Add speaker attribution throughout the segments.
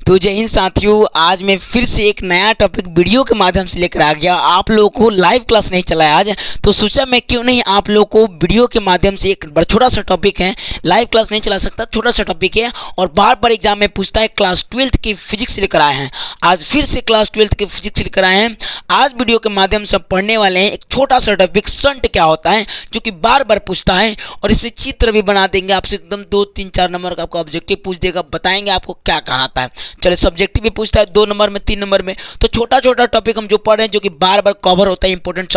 Speaker 1: तो जय हिंद साथियों, आज मैं फिर से एक नया टॉपिक वीडियो के माध्यम से लेकर आ गया। आप लोगों को लाइव क्लास नहीं चलाया आज, तो सोचा मैं क्यों नहीं आप लोगों को वीडियो के माध्यम से, एक बड़ा छोटा सा टॉपिक है, लाइव क्लास नहीं चला सकता, छोटा सा टॉपिक है और बार बार एग्जाम में पूछता है। क्लास 12th की फिजिक्स लेकर आए हैं, आज फिर से क्लास 12th की फिजिक्स लेकर आए हैं। आज वीडियो के माध्यम से पढ़ने वाले हैं एक छोटा सा टॉपिक, शंट क्या होता है, जो कि बार बार पूछता है और इसमें चित्र भी बना देंगे आपसे, एकदम 2, 3, 4 नंबर का आपको ऑब्जेक्टिव पूछ देगा, बताएंगे आपको क्या कराता है। चलिए, सब्जेक्टिव भी पूछता है 2 नंबर में, 3 नंबर में। तो छोटा छोटा टॉपिक हम जो पढ़ रहे हैं, जो कि बार बार कवर होता है, इंपॉर्टेंट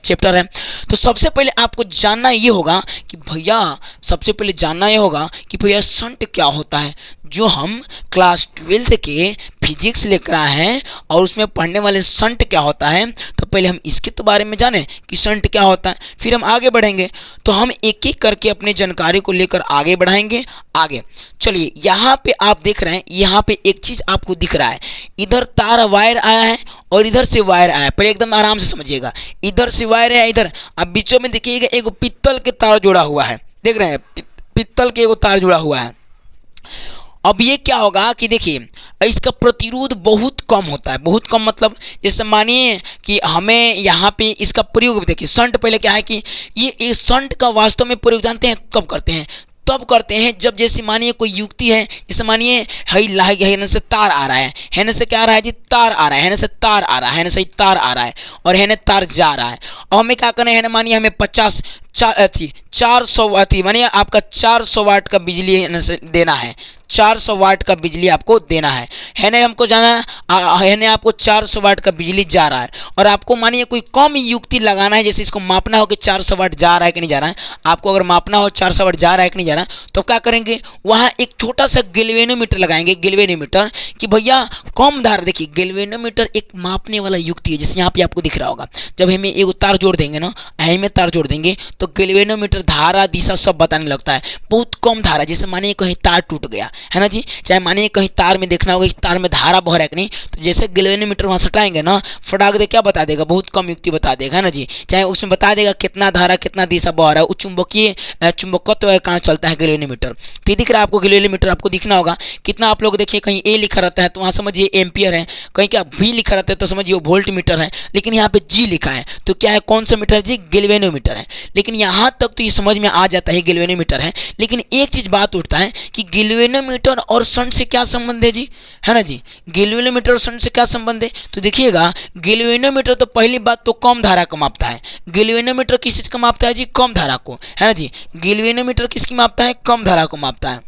Speaker 1: चैप्टर है। तो सबसे पहले आपको जानना ये होगा कि भैया शंट क्या होता है। जो हम क्लास 12th के फिजिक्स लेकर आए हैं और उसमें पढ़ने वाले शंट क्या होता है, तो पहले हम इसके तो बारे में जानें कि शंट क्या होता है, फिर हम आगे बढ़ेंगे। तो हम एक एक करके अपनी जानकारी को लेकर आगे बढ़ाएंगे। आगे चलिए, यहाँ पे आप देख रहे हैं, यहाँ पे एक चीज़ आपको दिख रहा है, इधर तार वायर आया है और इधर से वायर आया है। पहले एकदम आराम से समझिएगा, इधर से वायर है, इधर अब बीचों में देखिएगा एक पित्तल के तार जुड़ा हुआ है, देख रहे हैं, पित्तल के एक तार जुड़ा हुआ है। अब ये क्या होगा कि देखिए, इसका प्रतिरोध बहुत कम होता है, बहुत कम मतलब जैसे मानिए कि हमें यहाँ पे इसका प्रयोग देखिए। शंट पहले क्या है कि ये शंट का वास्तव में प्रयोग जानते हैं कब करते हैं, तब करते हैं जब जैसे मानिए कोई युक्ति है, जैसे मानिए हेने से तार आ रहा है, हेने से क्या आ रहा है जी, तार आ रहा है, हेने से तार आ रहा है, हेने से तार आ रहा है और हेने तार जा रहा है। और हमें क्या करना है, मानिए हमें 400 मानिए आपका 400 वाट का बिजली देना है, 400 वाट का बिजली आपको देना है ना, हमको जाना है ना, आपको 400 वाट का बिजली जा रहा है और आपको मानिए कोई कम युक्ति लगाना है, जैसे इसको मापना हो कि 400 वाट जा रहा है कि नहीं जा रहा है। आपको अगर मापना हो 400 वाट जा रहा है कि नहीं जा रहा है, तो क्या करेंगे, वहाँ एक छोटा सा गैल्वेनोमीटर लगाएंगे, गैल्वेनोमीटर कि भैया कम धारा। देखिए, गैल्वेनोमीटर एक मापने वाला युक्ति है, जैसे यहाँ पे आपको दिख रहा होगा। जब हमें एक तार जोड़ देंगे ना, में तार जोड़ देंगे तो गैल्वेनोमीटर धारा दिशा सब बताने लगता है। बहुत कम धारा, जैसे मानिए कहीं तार टूट गया है ना जी, चाहे मानिए कहीं तार में देखना होगा इस तार में धारा बह रहा है कि नहीं, तो जैसे गैल्वेनोमीटर वहाँ सटाएंगे ना, फटाक दे क्या बता देगा, बहुत कम युक्ति बता देगा, है ना जी। चाहे उसमें बता देगा कितना धारा कितना दिशा बह रहा है, चुंबकीय चुंबकत्व के कारण चलता है गैल्वेनोमीटर। तो दिख रहा है आपको गैल्वेनोमीटर, आपको दिखना होगा कितना। आप लोग देखिए कहीं ए लिखा रहता है तो वहाँ समझिए एम्पियर है, कहीं क्या भी लिखा रहता है तो समझिए वो वोल्ट मीटर है, लेकिन यहाँ पे जी लिखा है तो क्या है, कौन सा मीटर जी, गैल्वेनोमीटर है। लेकिन यहाँ तक तो ये समझ में आ जाता है गैल्वेनोमीटर है। लेकिन एक चीज बात उठता है कि गैल्वेनोमीटर और शंट से क्या संबंध है जी, है ना जी, गैल्वेनोमीटर और शंट से क्या संबंध है। तो देखिएगा, गैल्वेनोमीटर तो पहली बात तो कम धारा को मापता है। गैल्वेनोमीटर किस चीज का मापता है जी, कम धारा को, है ना जी। गैल्वेनोमीटर किसकी मापता है, कम धारा को मापता है।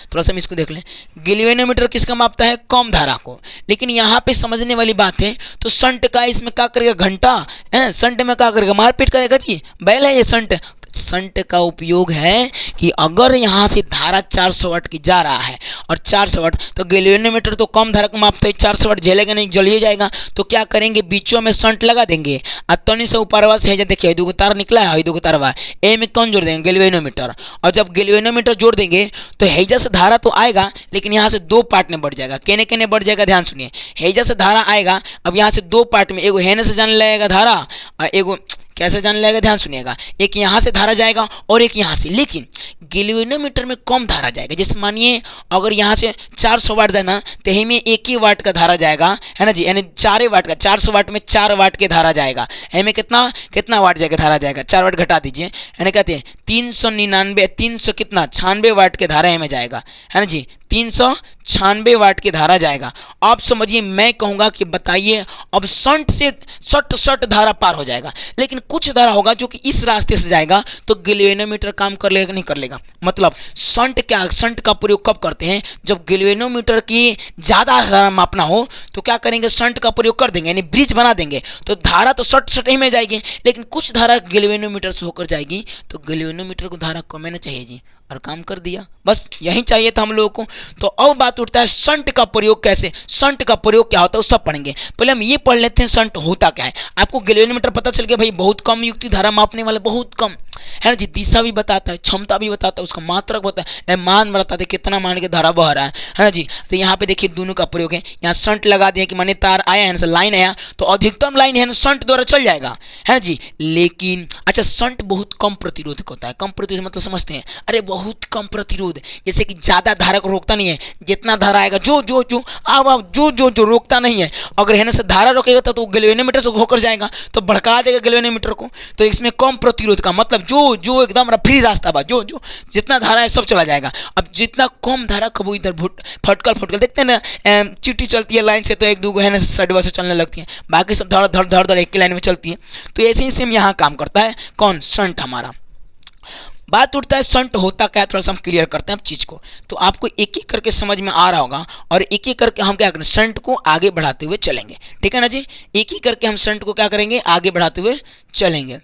Speaker 1: थोड़ा सा हम इसको देख लें, गैल्वेनोमीटर किसका मापता है, कम धारा को। लेकिन यहाँ पे समझने वाली बात है, तो शंट का इसमें क्या करेगा, घंटा है, शंट में क्या करेगा, मारपीट करेगा जी, बैल है ये शंट। शंट का उपयोग है कि अगर यहाँ से धारा 400 वाट की जा रहा है और 400 वाट, तो गैल्वेनोमीटर तो कम धारा को मापता है, 400 वाट झेलेगा नहीं, जल ही जाएगा। तो क्या करेंगे, बीचों में शंट लगा देंगे और तनी से ऊपरवा से देखिए दो तार निकला है, दो तारवा ए में कौन जोड़ देंगे, गैल्वेनोमीटर। और जब गैल्वेनोमीटर जोड़ देंगे तो हैजा से धारा तो आएगा, लेकिन यहाँ से 2 पार्ट में बढ़ जाएगा। केने केने बढ़ जाएगा, ध्यान सुनिए, हैजा से धारा आएगा, अब यहाँ से 2 पार्ट में, एगो हेने से जाने लगेगा धारा और एगो कैसे जान लेगा, ध्यान सुनिएगा, एक यहाँ से धारा जाएगा और एक यहाँ से। लेकिन गैल्वेनोमीटर में कम धारा जाएगा, जैसे मानिए अगर यहाँ से 400 वाट देना तो ही में 1 ही वाट का धारा जाएगा, है ना जी, यानी 4 वाट का, 400 वाट में 4 वाट के धारा जाएगा। में कितना वाट जाएगा, धारा जाएगा, 4 वाट घटा दीजिए, यानी कहते हैं 300 कितना 96 वाट के धारा में जाएगा, है ना जी, 396 वाट की धारा जाएगा। आप समझिए, मैं कहूँगा कि बताइए, अब शंट से सट धारा पार हो जाएगा, लेकिन कुछ धारा होगा जो कि इस रास्ते से जाएगा, तो गैल्वेनोमीटर काम कर लेगा नहीं कर लेगा। मतलब शंट का प्रयोग कब करते हैं, जब गैल्वेनोमीटर की ज़्यादा धारा मापना हो तो क्या करेंगे, शंट का प्रयोग कर देंगे, यानी ब्रिज बना देंगे। तो धारा तो सट ही में जाएगी, लेकिन कुछ धारा गैल्वेनोमीटर से होकर जाएगी, तो गैल्वेनोमीटर को धारा कम ना चाहिए जी, और काम कर दिया, बस यही चाहिए था हम लोगों को। तो अब बात उठता है शंट का प्रयोग कैसे, शंट का प्रयोग क्या होता है, वो सब पढ़ेंगे। पहले हम ये पढ़ लेते हैं शंट होता क्या है। आपको गैल्वेनोमीटर पता चल गया भाई, बहुत कम युक्ति धारा मापने वाला, बहुत कम, है ना जी, दिशा भी बताता है, क्षमता भी बताता है, उसका मात्रक बताता है, मान बताता है कितना मान के धारा बह रहा है ना जी। तो यहाँ पे देखिए दोनों का प्रयोग है, यहाँ शंट लगा दिया कि माने तार आया है ना, लाइन आया तो अधिकतम लाइन है ना शंट द्वारा चल जाएगा, है ना जी। लेकिन अच्छा, शंट बहुत कम प्रतिरोधक होता है। कम प्रतिरोध मतलब समझते हैं, अरे बहुत कम प्रतिरोध, जैसे कि ज़्यादा धारा को रोकता नहीं है, जितना जितना धारा आएगा जो जो जो अब जो जो जो रोकता नहीं है, अगर है ना से धारा रोकेगा तो गैल्वेनोमीटर से होकर जाएगा तो भड़का देगा गैल्वेनोमीटर को। तो इसमें कम प्रतिरोध का मतलब जो जो एकदम फ्री रास्ता बा, जो जो जितना धारा है सब चला जाएगा। अब जितना कम धारा कब इधर फटकल फटकल देखते हैं ना, चिट्ठी चलती है लाइन से तो एक दो है ना साइड से चलने लगती है, बाकी सब धड़ धड़ धड़ धड़ एक ही लाइन में चलती है। तो ऐसे ही सेम यहाँ काम करता है कौन, शंट हमारा। बात उठता है शंट होता क्या है, थोड़ा सा हम क्लियर करते हैं अब चीज़ को, तो आपको एक एक करके समझ में आ रहा होगा और एक एक करके हम क्या करेंगे शंट को आगे बढ़ाते हुए चलेंगे, ठीक है ना जी। एक ही करके हम शंट को क्या करेंगे आगे बढ़ाते हुए चलेंगे।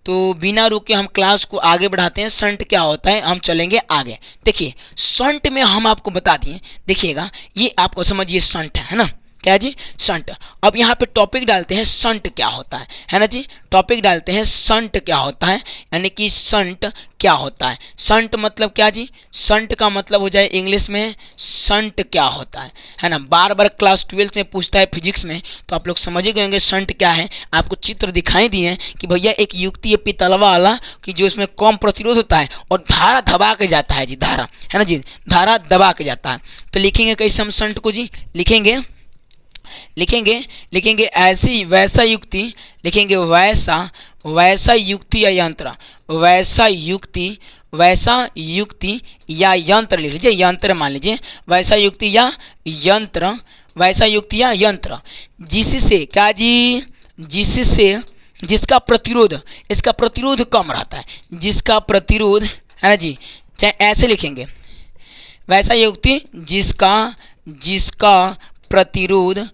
Speaker 1: तो बिना रुके हम क्लास को आगे बढ़ाते हैं। शंट क्या होता है हम चलेंगे आगे। देखिए शंट में हम आपको बता दिए, देखिएगा ये आपको समझिए शंट है ना, क्या जी शंट। अब यहाँ पे टॉपिक डालते हैं शंट क्या होता है ना जी, टॉपिक डालते हैं शंट क्या होता है, यानी कि शंट क्या होता है। शंट मतलब क्या जी, शंट का मतलब हो जाए इंग्लिश में शंट क्या होता है ना। बार बार क्लास 12 में पूछता है फिजिक्स में, तो आप लोग समझ ही गए होंगे शंट क्या है। आपको चित्र दिखाई दिए हैं कि भैया एक युक्ति है पितलवा वाला कि जो इसमें कम प्रतिरोध होता है और धारा दबा के जाता है जी, धारा है ना जी, धारा दबा के जाता है। तो लिखेंगे कैसे हम शंट को जी, लिखेंगे ऐसी वैसा युक्ति, लिखेंगे वैसा युक्ति या यंत्र, वैसा युक्ति या यंत्र लिख लीजिए, यंत्र मान लीजिए, वैसा युक्ति या यंत्र जिससे क्या जी, जिसका प्रतिरोध, इसका प्रतिरोध कम रहता है, जिसका प्रतिरोध है ना जी, चाहे ऐसे लिखेंगे वैसा युक्ति जिसका प्रतिरोध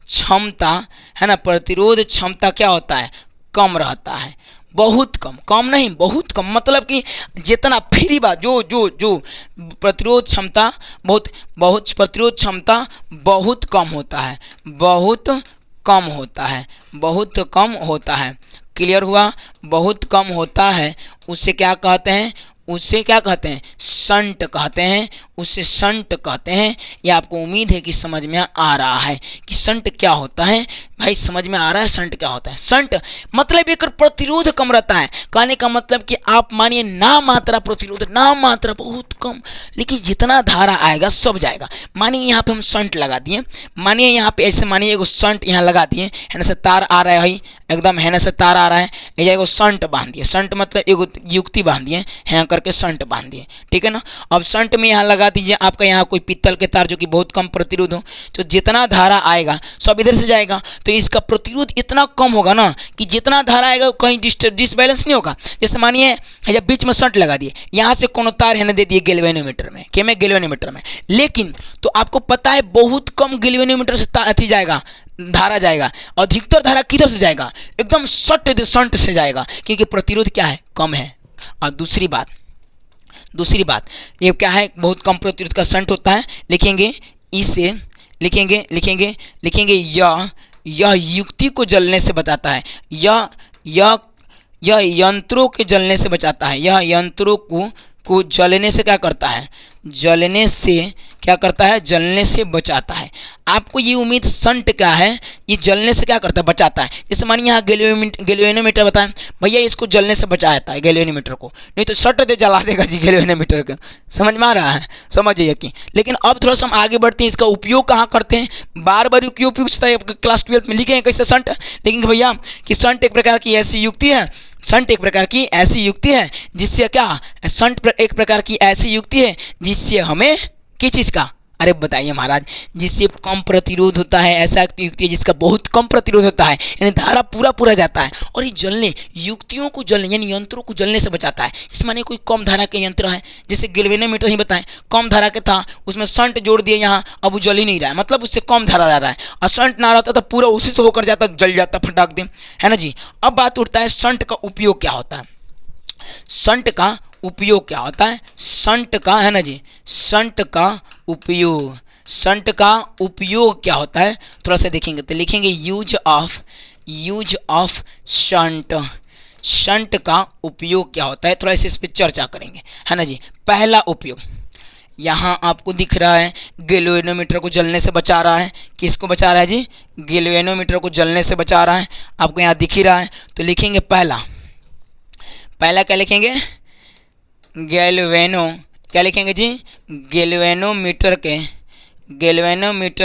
Speaker 1: क्षमता है ना, प्रतिरोध क्षमता क्या होता है कम रहता है, बहुत कम, कम नहीं बहुत कम, मतलब कि जितना फ्री बा जो जो जो प्रतिरोध क्षमता प्रतिरोध क्षमता बहुत कम होता है, बहुत कम होता है। क्लियर हुआ, बहुत कम होता है, उससे क्या कहते हैं, शंट कहते हैं, उसे शंट कहते हैं। ये आपको उम्मीद है कि समझ में आ रहा है कि शंट क्या होता है। भाई समझ में आ रहा है शंट क्या होता है। शंट मतलब एक प्रतिरोध कम रहता है, कहने का मतलब कि आप मानिए ना मात्रा प्रतिरोध, ना मात्रा बहुत कम, लेकिन जितना धारा आएगा सब जाएगा। मानिए यहाँ पे हम शंट लगा दिए, मानिए यहाँ पे ऐसे मानिए एगो शंट यहाँ लगा दिए है ना, से तार आ रहा है भाई एकदम है ना, से तार आ रहा है, एगो शंट बांध दिए, शंट मतलब एगो युक्ति बांध दिए यहाँ करके शंट बांध दिए, ठीक है ना। अब शंट में यहाँ लगा दीजिए आपका यहाँ कोई पीतल के तार जो कि बहुत कम प्रतिरोध हो, तो जितना धारा आएगा सब इधर से जाएगा, तो इसका प्रतिरोध इतना कम होगा ना कि जितना धारा आएगा कहीं डिसबैलेंस नहीं होगा। जैसे मानिए जब बीच में शंट लगा दिए, यहाँ से कोनो तार है ना दे दिए गैल्वेनोमीटर में, क्या में गैल्वेनोमीटर में, लेकिन तो आपको पता है बहुत कम गैल्वेनोमीटर से अथी जाएगा, धारा जाएगा, अधिकतर धारा किधर से जाएगा एकदम शंट से जाएगा, क्योंकि प्रतिरोध क्या है कम है। और दूसरी बात ये क्या है, बहुत कम प्रतिरोध का शंट होता है। लिखेंगे इसे, लिखेंगे यह युक्ति को जलने से बचाता है, यह यंत्रों के जलने से बचाता है, यह यंत्रों को जलने से क्या करता है, जलने से बचाता है। आपको ये उम्मीद शंट क्या है, ये जलने से क्या करता है बचाता है। जैसे मानिए यहाँ गैल्वेनोमीटर बताएं भैया, इसको जलने से बचाता है गैल्वेनोमीटर को, नहीं तो शट दे जला देगा जी गैल्वेनोमीटर को। समझ में आ रहा है, समझिए कि। लेकिन अब थोड़ा सा हम आगे बढ़ते हैं, इसका उपयोग कहाँ करते हैं, बार बार उपयोग क्लास 12 में लिखे हैं कैसे शंट, लेकिन भैया कि शंट एक प्रकार की ऐसी युक्ति है, शंट एक प्रकार की ऐसी युक्ति है जिससे क्या, शंट एक प्रकार की ऐसी युक्ति है जिससे हमें किस चीज़ का, अरे बताइए महाराज, जिससे कम प्रतिरोध होता है, ऐसा युक्ति है जिसका बहुत कम प्रतिरोध होता है, यानी धारा पूरा जाता है, और ये जलने युक्तियों को जलने यानी यंत्रों को जलने से बचाता है। इस माने कोई कम धारा के यंत्र है, जैसे गैल्वेनोमीटर ही बताएं, कम धारा के था उसमें शंट जोड़ दिए यहाँ, अब वो जल ही नहीं रहा है, मतलब उससे कम धारा जा रहा है, और शंट ना रहता तो पूरा उसी से होकर जाता, जल जाता फटाक दे, है ना जी। अब बात उठता है शंट का उपयोग क्या होता है, शंट का उपयोग क्या होता है, शंट का है ना जी, शंट का उपयोग क्या होता है थोड़ा सा देखेंगे, तो लिखेंगे यूज ऑफ शंट का उपयोग क्या होता है, थोड़ा सा इस पर चर्चा करेंगे, है ना जी। पहला उपयोग यहाँ आपको दिख रहा है, गैल्वेनोमीटर को जलने से बचा रहा है, किसको बचा रहा है जी, गैल्वेनोमीटर को जलने से बचा रहा है, आपको यहाँ दिख ही रहा है। तो लिखेंगे पहला क्या लिखेंगे, क्या लिखेंगे जी, गैल्वेनोमीटर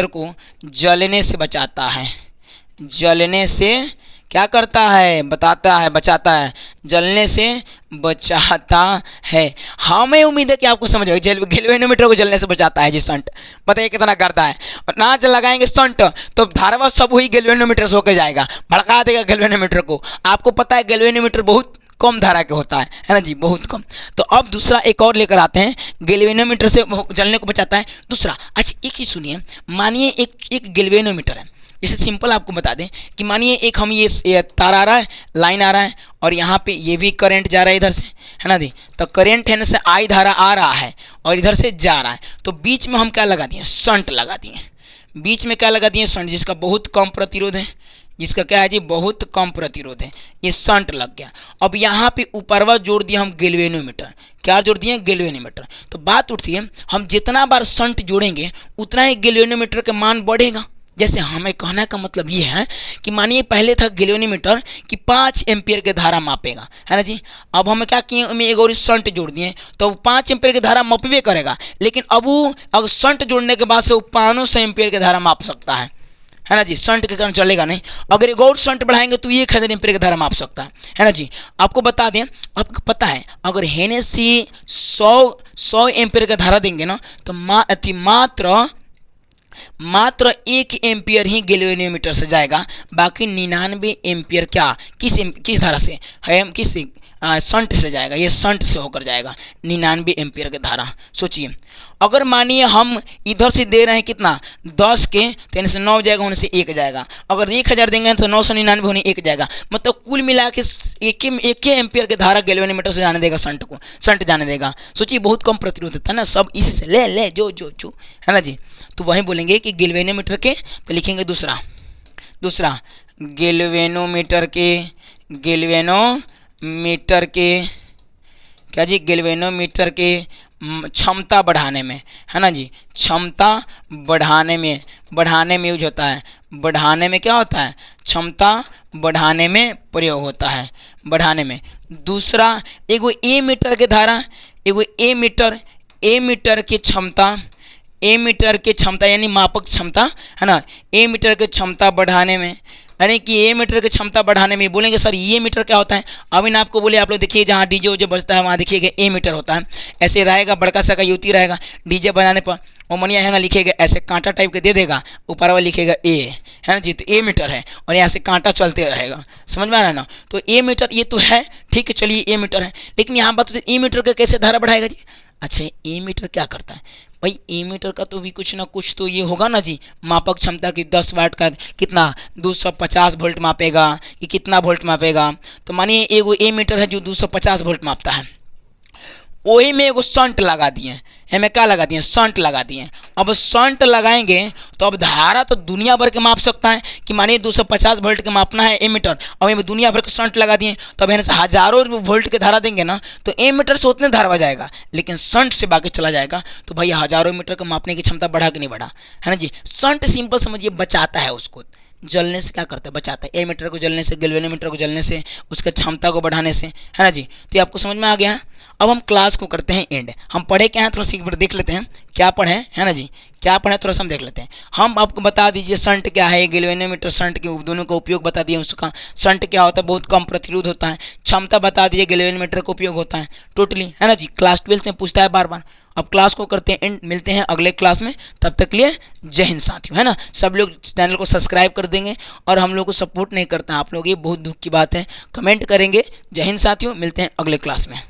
Speaker 1: को जलने से बचाता है, जलने से क्या करता है, बचाता है, जलने से बचाता है। हमें उम्मीद है कि आपको समझ आएगी। गैल्वेनोमीटर को जलने से बचाता है जी शंट, बताइए कितना करता है। और ना जल लगाएंगे शंट तो धारावाह सब वही गैल्वेनोमीटर से होकर जाएगा, भड़का देगा गैल्वेनोमीटर को। आपको पता है गैल्वेनोमीटर बहुत कम धारा के होता है ना जी, बहुत कम। तो अब दूसरा एक और लेकर आते हैं, गैल्वेनोमीटर से जलने को बचाता है। दूसरा, अच्छा एक चीज़ सुनिए, मानिए एक गैल्वेनोमीटर है, जैसे सिंपल आपको बता दें कि मानिए एक हम ये तार आ रहा है, लाइन आ रहा है, और यहाँ पे ये भी करंट जा रहा है इधर से, है ना जी। तो करंट है ना से आई धारा आ रहा है और इधर से जा रहा है, तो बीच में हम क्या लगा दिए, शंट लगा दिए। बीच में क्या लगा दिए, शंट, जिसका बहुत कम प्रतिरोध है, जिसका क्या है जी, बहुत कम प्रतिरोध है, ये शंट लग गया। अब यहाँ पे ऊपरवा जोड़ दिया हम गैल्वेनोमीटर, क्या जोड़ दिए, गैल्वेनोमीटर। तो बात उठती है, हम जितना बार शंट जोड़ेंगे उतना ही गैल्वेनोमीटर का मान बढ़ेगा। जैसे हमें कहने का मतलब ये है कि मानिए पहले था गैल्वेनोमीटर कि 5 एम्पियर के धारा मापेगा, है ना जी। अब हमें क्या किए, हमें एक और शंट जोड़ दिए तो 5 एम्पियर की धारा मापवे करेगा, लेकिन अब वो अगर शंट जोड़ने के बाद से वो 500 एम्पियर की धारा माप सकता है ना जी। शंट के कारण चलेगा नहीं। अगर एक और शंट बढ़ाएंगे तो 1000 एम्पियर की धारा माप सकता है ना जी। आपको बता दें, आपको पता है अगर हेनेसी 100 एम्पियर का धारा देंगे ना तो मात्र 1 एम्पियर ही गैल्वेनोमीटर से जाएगा, बाकी 99 एम्पियर क्या किस धारा से है, किस शंट से जाएगा, ये शंट से होकर जाएगा 99 एम्पियर की धारा। सोचिए अगर मानिए हम इधर से दे रहे हैं कितना, 10 के, तो इनसे 9 जाएगा, होने से 1 जाएगा। अगर 1000 देंगे तो 999 होने 1 जाएगा, मतलब कुल मिला के एक एम्पियर की धारा गैल्वेनोमीटर से जाने देगा, शंट जाने देगा। सोचिए बहुत कम प्रतिरोध था ना, सब इसी से ले जो है ना जी। तो वहीं बोलेंगे कि गैल्वेनोमीटर के, तो लिखेंगे दूसरा गैल्वेनोमीटर के क्या जी, गैल्वेनोमीटर के क्षमता बढ़ाने में, है ना जी, क्षमता बढ़ाने में यूज होता है। बढ़ाने में क्या होता है, क्षमता बढ़ाने में प्रयोग होता है, बढ़ाने में। दूसरा एगो एमीटर के धारा, एगो एमीटर की क्षमता यानी मापक क्षमता, है ना, एमीटर की क्षमता बढ़ाने में, यानी कि एमीटर की क्षमता बढ़ाने में। बोलेंगे सर ये मीटर क्या होता है, अभी ना आपको बोले, आप लोग देखिए जहाँ डीजे उजे बजता है वहाँ देखिएगा एमीटर होता है, ऐसे रहेगा, बड़का सा का युति रहेगा। डीजे बनाने पर वो मनिया है ना लिखेगा, ऐसे कांटा टाइप के दे देगा, ऊपर वाला लिखेगा ए, है ना जी, तो ए मीटर है, और यहाँ से कांटा चलते रहेगा, समझ में आ रहा है ना। तो ए मीटर ये तो है, ठीक है, चलिए ए मीटर है, लेकिन यहाँ बात ए मीटर का कैसे धारा बढ़ाएगा जी। अच्छा ए मीटर क्या करता है भाई, ए मीटर का तो भी कुछ ना कुछ तो ये होगा ना जी, मापक क्षमता की 10 वाट का कितना 250 वोल्ट मापेगा, कि कितना वोल्ट मापेगा। तो मानिए एगो ए मीटर है जो 250 वोल्ट मापता है, वही में एगो शंट लगा दिए, हमें क्या लगा दिए, शंट लगा दिए। अब शंट लगाएंगे तो अब धारा तो दुनिया भर के माप सकता है, कि मानिए 250 वोल्ट के मापना है एमीटर, अब में दुनिया भर के शंट लगा दिए, तो अब है ना हजारों वोल्ट के धारा देंगे ना तो एमीटर से उतने धारा जाएगा, लेकिन शंट से बाकी चला जाएगा। तो भैया हजारों मीटर का मापने की क्षमता बढ़ा कि नहीं बढ़ा, है ना जी। शंट सिंपल समझिए बचाता है, उसको जलने से क्या करता है, बचाता है। एमीटर को जलने से, गैल्वेनोमीटर को जलने से, उसके क्षमता को बढ़ाने से, है ना जी। तो ये आपको समझ में आ गया। अब हम क्लास को करते हैं एंड। हम पढ़े क्या हैं थोड़ा सा एक बार देख लेते हैं, क्या पढ़े, है ना जी, क्या पढ़े थोड़ा सा हम देख लेते हैं। हम आपको बता दीजिए शंट क्या है, गैल्वेनोमीटर शंट के दोनों का उपयोग बता दिए, उसका शंट क्या होता है, बहुत कम प्रतिरोध होता है। क्षमता बता दीजिए, गैल्वेनोमीटर का उपयोग होता है टोटली, है ना जी। क्लास 12 में पूछता है बार बार। अब क्लास को करते हैं एंड, मिलते हैं अगले क्लास में, तब तक के लिए जय हिंद साथियों, है ना। सब लोग चैनल को सब्सक्राइब कर देंगे, और हम लोग को सपोर्ट नहीं करता आप लोग, ये बहुत दुख की बात है। कमेंट करेंगे। जय हिंद साथियों, मिलते हैं अगले क्लास में।